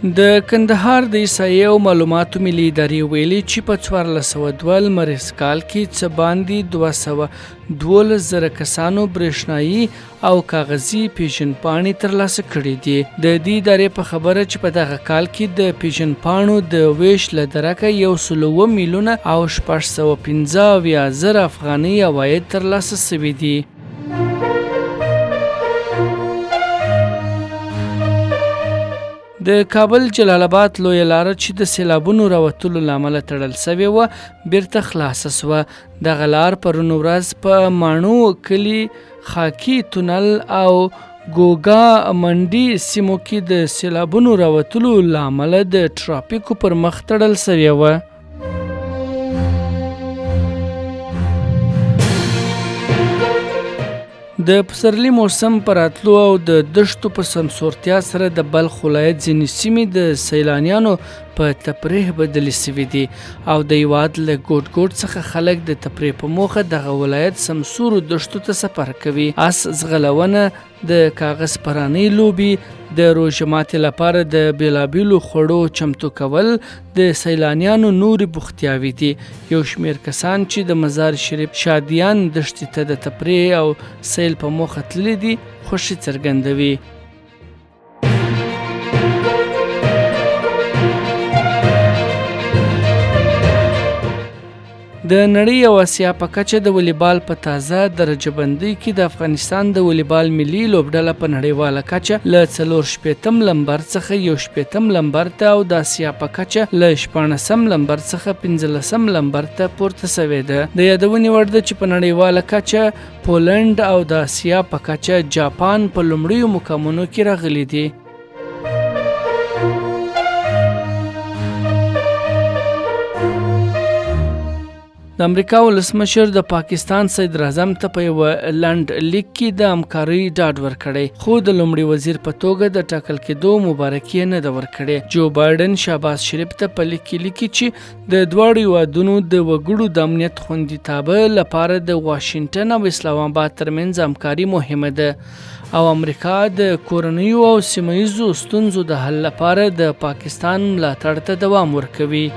د کندهار د احصایې او معلوماتو ملي ادارې ویلي چې په 1402 لمریز کال کې څه باندې 212,000 کسانو برېښنایي او کاغذي پیژندپاڼې ترلاسه کړي دي. د دې ادارې په خبره چې په دغه کال کې د پیژندپاڼو د ویش له درکه 107 میلیونه او 615,000 افغانۍ عواید ترلاسه شوي دي. د کابل جلال آباد لویه لاره چې د سیلابونو راوتلو له امله تړل شوې وه بیرته خلاصه شوه. دغه لار پرون ورځ په ماڼو کلي، خاکي تونل او ګوګا منډي سیمو کې د سیلابونو راوتلو له امله د ټرافیکو پر مخ تړل شوې وه. د پسرلي موسم په راتلو او د دښتو په سمسورتیا سره د بلخ ولایت ځینې سیمې د سیلانیانو په تفریح بدلې شوي دي او د هیواد له ګوټ ګوټ څخه خلک د تفریح په موخه دغه ولایت سمسورو دښتو ته سفر کوي. اس ځغلونه، د کاغذ پرانۍ لوبې، د روژه ماتي لپاره د بیلابیلو خوړو چمتو کول د سیلانیانو نورې بوختیاوې دي. یو شمېر کسان چې د مزار شریف شادیان دښتې ته د تفریح او سیل په موخه تللي دي خوښي څرګندوي. د نړۍ او اسیا په کچه د والیبال په تازه درجه بندۍ کې د افغانستان د والیبال ملي لوبډله په نړیواله کچه له 64 لمبر څخه 61 لمبر ته او د اسیا په کچه له 14 لمبر څخه 15 لمبر ته پورته شوې ده. د یادونې وړ ده چې په نړیواله کچه پولنډ او د اسیا په کچه جاپان په لومړیو مقامونو کې راغلي دي. د امریکا ولسمشر د پاکستان صدر اعظم ته په یو لنډ لیک کې د همکارۍ ډاډ ورکړی، خو د لومړي وزیر په توګه د ټاکل کېدو مبارکي نه ده ورکړې. جو بایډن شهباز شریف ته په لیک کې لیکي چې د دواړو هیوادونو د وګړو د امنیت خوندیتابه لپاره د واشنګټن او اسلام آباد ترمنځ همکاري مهمه ده او امریکا د کورنیو او سیمه ییزو ستونزو د حل لپاره د پاکستان ملاتړ ته دوام ورکوي.